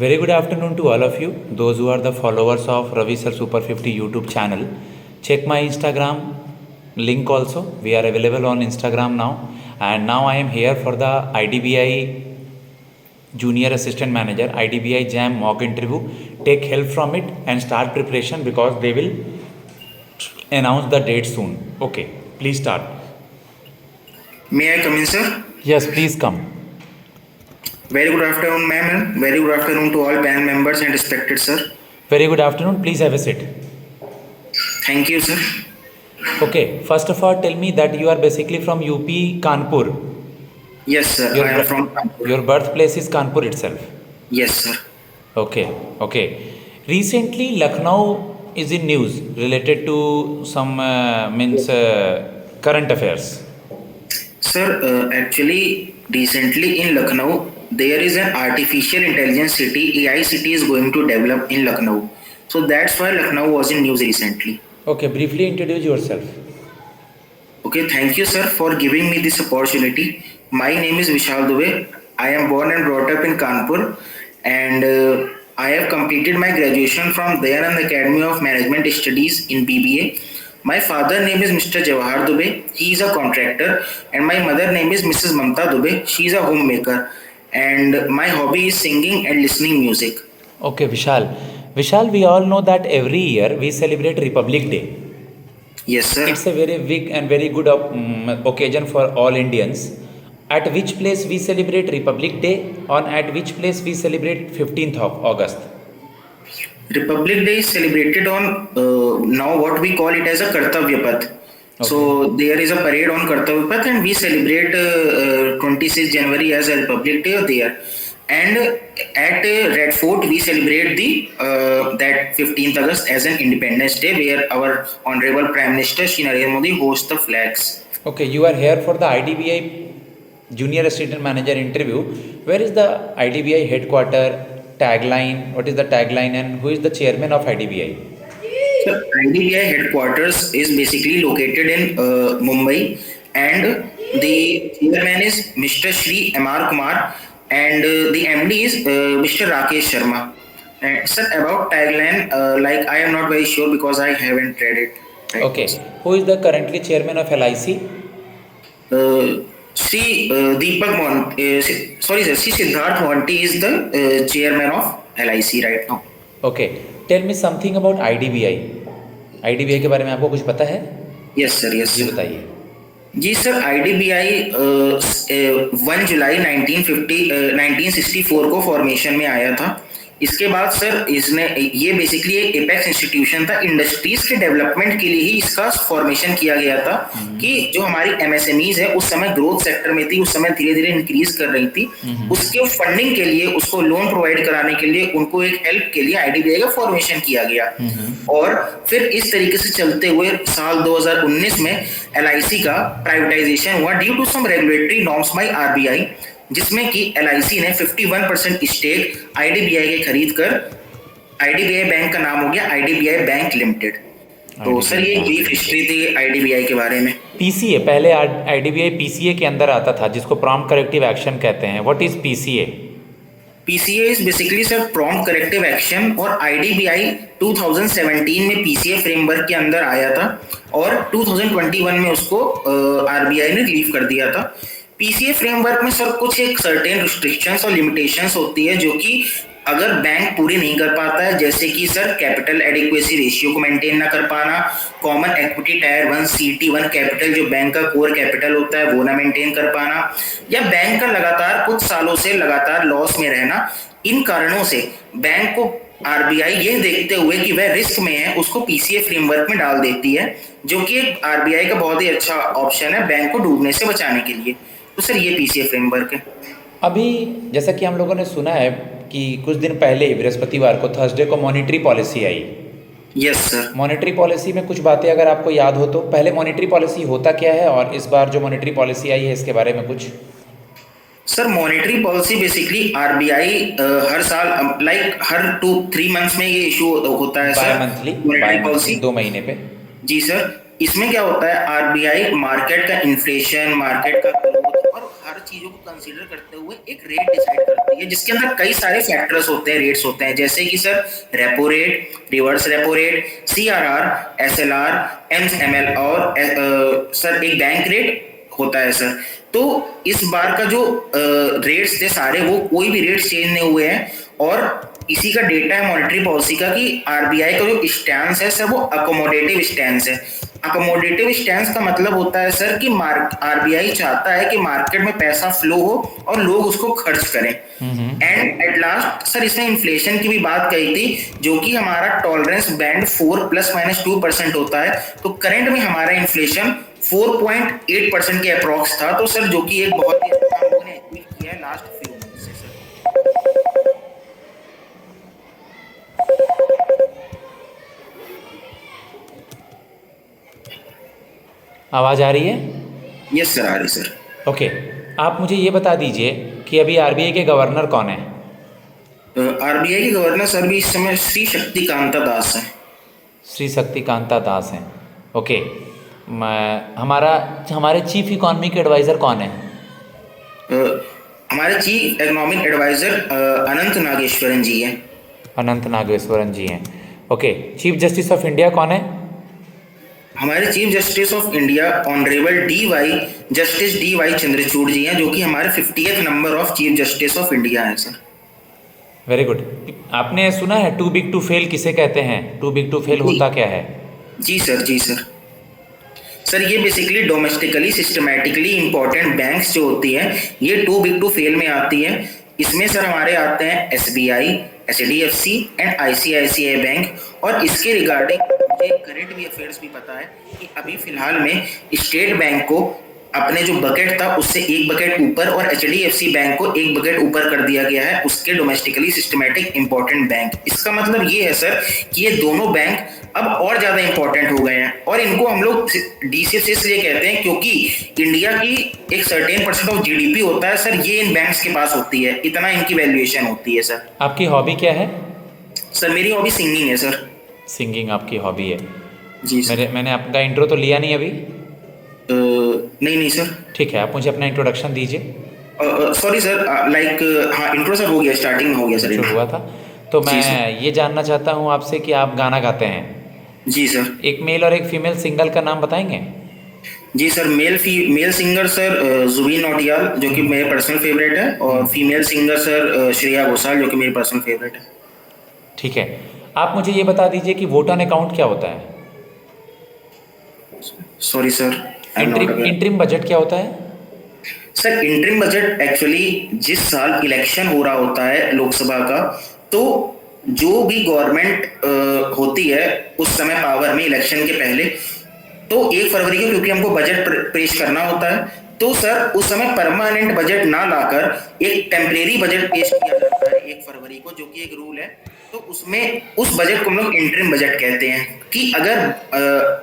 Very good afternoon to all of you, those who are the followers of Ravi Sir Super 50 YouTube channel. Check my Instagram link also. We are available on Instagram now. And now I am here for the IDBI Junior Assistant Manager, IDBI JAM mock interview. Take help from it and start preparation because they will announce the date soon. Okay, please start. May I come in, sir? Yes, please come. Very good afternoon, ma'am, and very good afternoon to all panel members and respected sir. Very good afternoon. Please have a seat. Thank you, sir. Okay, first of all, tell me that you are basically from UP Kanpur. Yes, sir. I am from Kanpur. Your birthplace is Kanpur itself. Yes, sir. Okay. Recently, Lucknow is in news related to some current affairs. Sir, actually, recently in Lucknow, there is an artificial intelligence city, AI city is going to develop in Lucknow. So that's why Lucknow was in news recently. Okay, briefly introduce yourself. Okay, thank you, sir, for giving me this opportunity. My name is Vishal Dubey. I am born and brought up in Kanpur, and I have completed my graduation from Dayanand Academy of Management Studies in BBA. My father name is Mr. Jawahar Dubey. He is a contractor, and my mother name is Mrs. Mamta Dubey. She is a homemaker, and my hobby is singing and listening music. Okay, Vishal. Vishal, we all know that every year we celebrate Republic Day. Yes, sir. It's a very big and very good occasion for all Indians. At which place we celebrate Republic Day, and at which place we celebrate 15th of August? Republic Day is celebrated on now what we call it as a Kartavya Path. Okay. So there is a parade on Kartavya Path, and we celebrate 26 January as a Republic Day there. And at Red Fort we celebrate the that 15th August as an Independence Day, where our Honorable Prime Minister Shri Narendra Modi hosts the flags. Okay, you are here for the IDBI Junior Assistant Manager interview. Where is the IDBI headquarter, tagline? What is the tagline, and who is the chairman of IDBI? So IDBI headquarters is basically located in Mumbai, and the chairman is Mr. Shri M.R. Kumar, and the MD is Mr. Rakesh Sharma. And sir, about tagline, like I am not very sure because I haven't read it. Right? Okay, who is the currently chairman of LIC? Sri Deepak Monty, sorry sir, Sri Siddharth Monty is the chairman of LIC right now. Okay, tell me something about IDBI. IDBI के बारे में आपको कुछ पता है? Yes sir, yes जी sir. बताइए. जी sir, IDBI 1 जुलाई 1964 को formation में आया था. इसके बाद सर इसने ये बेसिकली एक एपेक्स इंस्टीट्यूशन था. इंडस्ट्रीज के डेवलपमेंट के लिए ही इसका फॉर्मेशन किया गया था कि जो हमारी एमएसएमईज है उस समय ग्रोथ सेक्टर में थी, उस समय धीरे धीरे इंक्रीज कर रही थी. उसके फंडिंग के लिए, उसको लोन प्रोवाइड कराने के लिए, उनको एक हेल्प के लिए आईडीबीआई का फॉर्मेशन किया गया. और फिर इस तरीके से चलते हुए साल 2019 में एलआईसी का प्राइवेटाइजेशन हुआ due to some regulatory norms by RBI, जिसमें कि एलआईसी ने 51% स्टेक आईडीबीआई के खरीद कर आईडीबीआई बैंक का नाम हो गया आईडीबीआई बैंक लिमिटेड. तो सर ये ब्रीफ हिस्ट्री थी आईडीबीआई के बारे में. पीसीए, पहले आईडीबीआई पीसीए के अंदर आता था जिसको प्रॉम्प्ट करेक्टिव एक्शन कहते हैं. What is PCA? PCA is basically sir prompt corrective action, और आईडीबीआई 2017 में पीसीए फ्रेमवर्क के अंदर आया था और 2021 में उसको आरबीआई ने रिलीव कर दिया था. पीसीए फ्रेमवर्क में सर कुछ एक सर्टेन रिस्ट्रिक्शंस और लिमिटेशंस होती है जो कि अगर बैंक पूरी नहीं कर पाता है, जैसे कि सर कैपिटल एडिक्वेसी रेशियो को मेंटेन ना कर पाना, common equity tyre 1 CET1 capital जो बैंक का कोर कैपिटल होता है वो ना मेंटेन कर पाना, या बैंक का लगातार कुछ सालों से लगातार लॉस में रहना. इन कारणों से बैंक को आरबीआई ये देखते हुए कि वह रिस्क में है उसको पीसीए फ्रेमवर्क में डाल देती है, जो कि एक आरबीआई का बहुत ही अच्छा ऑप्शन है बैंक को डूबने से बचाने के लिए. तो सर ये पीसीए फ्रेमवर्क है. अभी जैसा कि हम लोगों ने सुना है कि कुछ दिन पहले बृहस्पतिवार को थर्सडे को मॉनेटरी पॉलिसी आई. Yes sir. मॉनेटरी पॉलिसी में कुछ बातें अगर आपको याद हो तो पहले मॉनेटरी पॉलिसी होता क्या है, और इस बार जो मॉनेटरी पॉलिसी आई है इसके बारे में कुछ. Sir monetary policy basically RBI हर साल लाइक हर 2-3 मंथ्स में ये इशू होता है सर. मंथली मॉनेटरी पॉलिसी 2 महीने पे. जी सर. इसमें क्या होता है, आरबीआई मार्केट का इन्फ्लेशन, मार्केट का ग्रोथ और हर चीजों को कंसीडर करते हुए एक रेट डिसाइड करती है, जिसके अंदर कई सारे फैक्टर्स होते हैं, रेट्स होते हैं, जैसे कि sir repo rate, reverse repo rate, CRR, SLR, ML और सर एक बैंक रेट होता है सर। तो इस बार का जो रेट्स थे सारे, वो कोई भी रेट चेंज नहीं हुए हैं, और इसी का डेटा है मॉनेटरी पॉलिसी का कि आरबीआई का जो स्टैंस है सर वो अकोमोडेटिव स्टैंस है। अकोमोडेटिव स्टैंस का मतलब होता है सर कि आरबीआई चाहता है कि मार्केट में पैसा फ्लो हो और लोग उसको खर्च करें। एंड एट लास्ट सर इसमें इन्फ्लेशन की भी बात कही थी, जो कि हमारा टॉलरेंस बैंड 4 ±2% होता है। तो करंट में हमारा इन्फ्लेशन 4.8% के अप्रॉक्स था, तो सर जो कि एक बहुत ही अच्छा हम लोगों ने अचीव किया है लास्ट फ्यू मंथ से सर। आवाज़ आ रही है? यस सर, आ रही सर। ओके, आप मुझे ये बता दीजिए कि अभी आरबीआई के गवर्नर कौन है? आरबीआई के गवर्नर सर भी इस समय श्री शक्तिकांता दास है। श्री शक्तिकांता दास हैं। ओके, हमारे चीफ इकोनॉमिक एडवाइज़र कौन है? हमारे chief economic advisor Anant Nageswaran ji हैं। अनंत नागेश्वरन जी हैं। Okay, chief justice of India कौन है? हमारे chief justice of India honourable justice D Y Chandrachud ji हैं, जो कि हमारे 50th number of chief justice of India हैं सर। Very good. आपने सुना है टू बिग टू फेल किसे कहते हैं? टू बिग टू फेल होता क्या है? जी सर, जी सर। सर ये basically domestically systematically important banks जो होती हैं, ये टू बिग टू फेल में आती हैं। इसमें सर हमारे आते हैं SBI, HDFC and ICICI bank. और इसके रिगार्डिंग मुझे करंट भी अफेयर्स भी पता है कि अभी फिलहाल में स्टेट बैंक को अपने जो बकेट था उससे एक बकेट ऊपर और एचडीएफसी बैंक को एक बकेट ऊपर कर दिया गया है उसके डोमेस्टिकली सिस्टमैटिक इंपॉर्टेंट बैंक। इसका मतलब ये है सर कि ये दोनों बैंक अब और ज्यादा इंपॉर्टेंट हो गए हैं, और इनको हम लोग डीसीएफ इसलिए कहते हैं क्योंकि इंडिया की एक सर्टेन % ऑफ जीडीपी होता है सर, ये इन बैंक्स के पास होती है, इतना इनकी वैल्यूएशन होती है सर। आपकी हॉबी क्या है? सर मेरी हॉबी सिंगिंग है सर। सिंगिंग आपकी हॉबी है? जी सर। मैंने आपका इंट्रो तो लिया नहीं अभी? नहीं सर। ठीक है, आप मुझे अपना इंट्रोडक्शन दीजिए। सॉरी सर, लाइक हाँ इंट्रो सर हो गया, स्टार्टिंग में हो गया सर, जो हुआ था। तो मैं ये जानना चाहता हूँ आपसे कि आप गाना गाते हैं। जी सर। एक मेल और एक फीमेल सिंगर का नाम बताएंगे? जी sir, male singer sir Jubin Nautiyal जो कि मेरे पर्सनल फेवरेट है, और female singer sir Shreya Ghoshal जो कि मेरी पर्सनल फेवरेट है। ठीक है, आप मुझे ये बता दीजिए कि वोट ऑन अकाउंट क्या होता है? सॉरी सर, इंटरिम बजट क्या होता है? सर इंटरिम बजट एक्चुअली जिस साल इलेक्शन हो रहा होता है लोकसभा का, तो जो भी गवर्नमेंट होती है उस समय पावर में इलेक्शन के पहले, तो 1 फरवरी को क्योंकि हमको बजट पेश करना होता है, तो सर उस समय परमानेंट बजट ना लाकर एक टेम्परेरी बजट पेश किया जाता है 1 फरवरी को, जो कि एक रूल है। तो उसमें उस बजट को हम लोग इंटरिम बजट कहते हैं कि अगर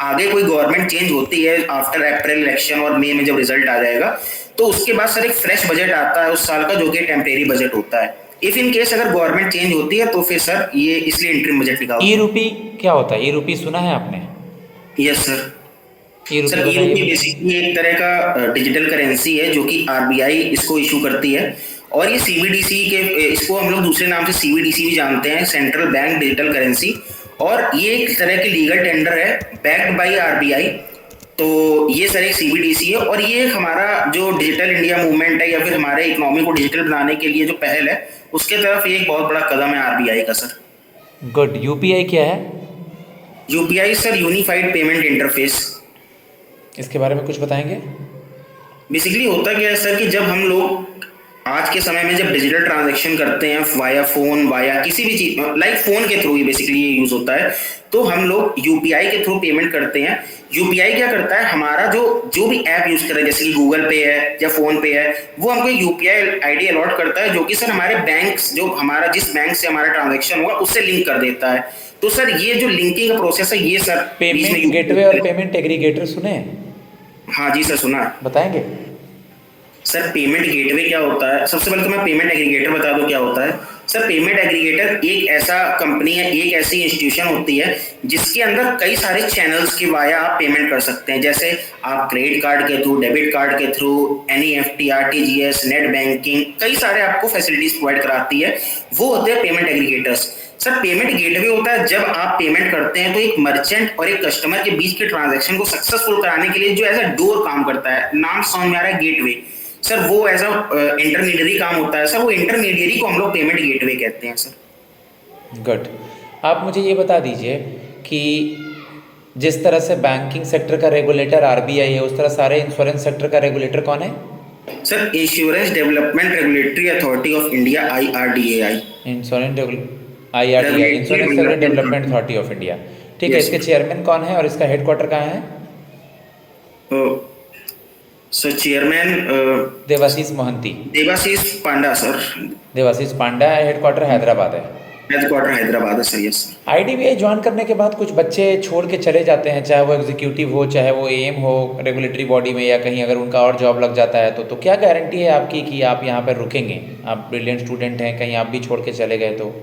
आगे कोई गवर्नमेंट चेंज होती है आफ्टर अप्रैल इलेक्शन और मई में जब रिजल्ट आ जाएगा, तो उसके बाद सर एक फ्रेश बजट आता है उस साल का, जो कि टेम्परेरी बजट होता है। इफ इन केस अगर गवर्नमेंट चेंज होती है तो फिर सर ये इसलिए इंटरिम बजट निकालते हैं। ई रूपी क्या होता है? ई रूपी सुना है आपने? Yes sir. सर ई बताइए। रूपी बेसिकली एक तरह का डिजिटल करेंसी है जो कि आरबीआई इसको इशू करती है, और ये सीबीडीसी के, इसको हम लोग दूसरे नाम से सीबीडीसी भी जानते हैं, सेंट्रल बैंक डिजिटल करेंसी। और ये एक तरह की लीगल टेंडर है बैक्ड बाय आरबीआई। तो ये सर एक सीबीडीसी है, और ये हमारा जो डिजिटल इंडिया मूवमेंट है या फिर हमारे इकोनॉमी को डिजिटल बनाने के लिए जो पहल है उसके तरफ ये एक बहुत बड़ा कदम है आरबीआई का सर। गुड। यूपीआई क्या है? UPI sir unified payment interface. इसके बारे में कुछ बताएंगे? बेसिकली होता क्या है सर कि जब हम लोग आज के समय में जब डिजिटल ट्रांजैक्शन करते हैं वाया फोन, वाया किसी भी चीज, लाइक फोन के थ्रू ही बेसिकली ये यूज होता है, तो हम लोग यूपीआई के थ्रू पेमेंट करते हैं। यूपीआई क्या करता है, हमारा जो भी ऐप यूज कर रहे हैं जैसे कि गूगल पे है या फोन पे है, वो हमको यूपीआई आईडी अलॉट करता है, जो कि सर हमारे बैंक, जो हमारा जिस बैंक से हमारा ट्रांजेक्शन होगा उससे लिंक कर देता है। तो सर ये जो लिंकिंग का प्रोसेस है ये सर पेमेंट गेटवे और पेमेंट एग्रीगेटर सुने? हाँ जी सर सुना है। बताएंगे? सर पेमेंट गेटवे क्या होता है, सबसे पहले तो मैं पेमेंट एग्रीगेटर बता दूं क्या होता है। सर पेमेंट एग्रीगेटर एक ऐसा कंपनी है, एक ऐसी इंस्टीट्यूशन होती है जिसके अंदर कई सारे चैनल्स के वाया आप पेमेंट कर सकते हैं। जैसे आप क्रेडिट कार्ड के थ्रू, डेबिट कार्ड के through, NEFT, RTGS, net banking, कई सारे आपको फैसिलिटीज प्रोवाइड कराती है, वो होते हैं payment aggregators. Sir payment gateway होता है जब आप पेमेंट करते हैं तो एक मर्चेंट और एक कस्टमर के बीच के ट्रांजैक्शन को सक्सेसफुल कराने के लिए जो एज अ डोर काम करता है, नाम समझ में आ रहा है गेटवे, सर वो एज अ इंटरमीडियरी काम होता है। सर वो इंटरमीडियरी को हम लोग पेमेंट गेटवे कहते हैं सर। गुड। आप मुझे ये बता दीजिए कि जिस तरह से बैंकिंग सेक्टर का रेगुलेटर आरबीआई है, उस तरह सारे इंश्योरेंस सेक्टर का रेगुलेटर कौन है? Sir insurance development regulatory authority of India, IRDAI। IRDAI, insurance development authority of India. ठीक है, इसके चेयरमैन कौन है और इसका हेडक्वार्टर कहाँ है? Sir chairman Debashish Mohanty. Debashish Panda sir. Debashish Panda है, हेडक्वार्टर हैदराबाद है। हेडक्वार्टर हैदराबाद है sir. Yes sir. IDBI join करने के बाद कुछ बच्चे छोड़ के चले जाते हैं, चाहे वो एग्जीक्यूटिव हो, चाहे वो एएम हो रेगुलेटरी बॉडी में, या कहीं अगर उनका और जॉब लग जाता है तो क्या गारंटी है आपकी कि आप यहाँ पर रुकेंगे? आप ब्रिलियंट स्टूडेंट हैं, कहीं आप भी छोड़ के चले गए तो?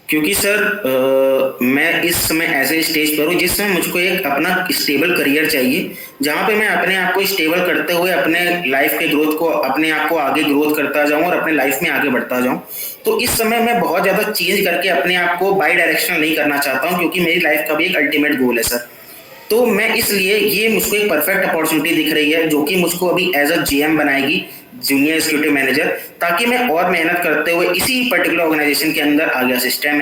क्योंकि सर मैं इस समय ऐसे स्टेज पर हूँ जिस समय मुझको एक अपना स्टेबल करियर चाहिए, जहाँ पे मैं अपने आप को स्टेबल करते हुए अपने लाइफ के ग्रोथ को, अपने आप को आगे ग्रोथ करता जाऊँ और अपने लाइफ में आगे बढ़ता जाऊँ। तो इस समय मैं बहुत ज़्यादा चेंज करके अपने आप को बाई डायरेक्शनल नहीं करना चाहता हूँ, क्योंकि मेरी लाइफ का भी एक अल्टीमेट गोल है सर। तो मैं इसलिए ये मुझको एक परफेक्ट अपॉर्चुनिटी दिख रही है जो कि मुझको अभी एज अ GM बनाएगी, जूनियर एग्जीक्यूटिव मैनेजर, ताकि मैं और मेहनत करते हुए इसी पर्टिकुलर ऑर्गेनाइजेशन के अंदर आगे असिस्टेंट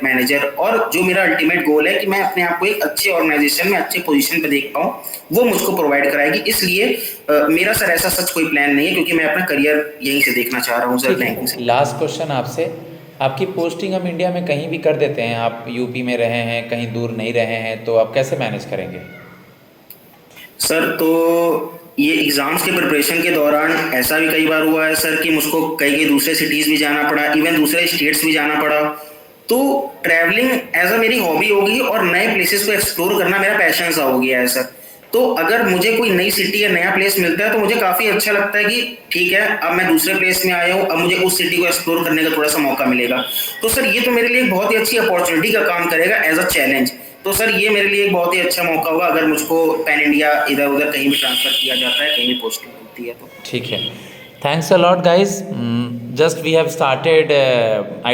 मैनेजर और जो मेरा अल्टीमेट गोल है कि मैं अपने आप को एक अच्छे ऑर्गेनाइजेशन में अच्छे पोजीशन पे देख पाऊँ, वो मुझको प्रोवाइड कराएगी। इसलिए मेरा सर ऐसा सच कोई प्लान नहीं है, क्योंकि मैं अपना करियर यहीं से देखना चाह रहा हूँ सर, बैंकिंग से। लास्ट क्वेश्चन आपसे, आपकी पोस्टिंग हम इंडिया में कहीं भी कर देते हैं, आप यूपी में रहे हैं, कहीं दूर नहीं रहे हैं, तो आप कैसे मैनेज करेंगे? सर तो ये एग्जाम्स के प्रिपरेशन के दौरान ऐसा भी कई बार हुआ है सर कि मुझको कई दूसरे सिटीज भी जाना पड़ा, इवन दूसरे स्टेट्स भी जाना पड़ा। तो ट्रैवलिंग एज अ मेरी हॉबी होगी और नए प्लेसेस को एक्सप्लोर करना मेरा पैशन सा हो गया है सर। तो अगर मुझे कोई नई सिटी या नया प्लेस मिलता है तो मुझे काफ़ी अच्छा लगता है कि ठीक है, अब मैं दूसरे प्लेस में आया हूँ, अब मुझे उस सिटी को एक्सप्लोर करने का थोड़ा सा मौका मिलेगा। तो सर ये तो मेरे लिए एक बहुत ही अच्छी अपॉर्चुनिटी का काम करेगा एज अ चैलेंज। तो सर ये मेरे लिए एक बहुत ही अच्छा मौका होगा अगर मुझको पैन इंडिया इधर उधर कहीं भी ट्रांसफर किया जाता है, कहीं भी पोस्टिंग होती है तो। ठीक है, thanks a lot guys. Just we have started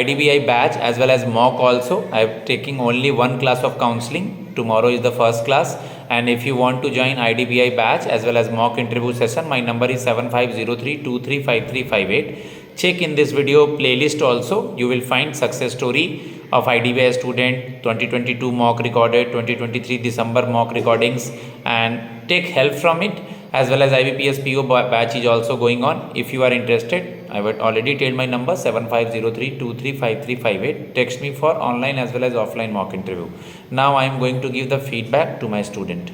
IDBI batch as well as mock also. I am taking only one class of counseling. Tomorrow is the first class, and if you want to join IDBI batch as well as mock interview session, my number is 7503235358. Check in this video playlist also. You will find success story of IDBI student, 2022 mock recorded, 2023 December mock recordings, and take help from it. As well as IBPS PO batch is also going on. If you are interested, I would already tell my number 7503235358. Text me for online as well as offline mock interview. Now I am going to give the feedback to my student.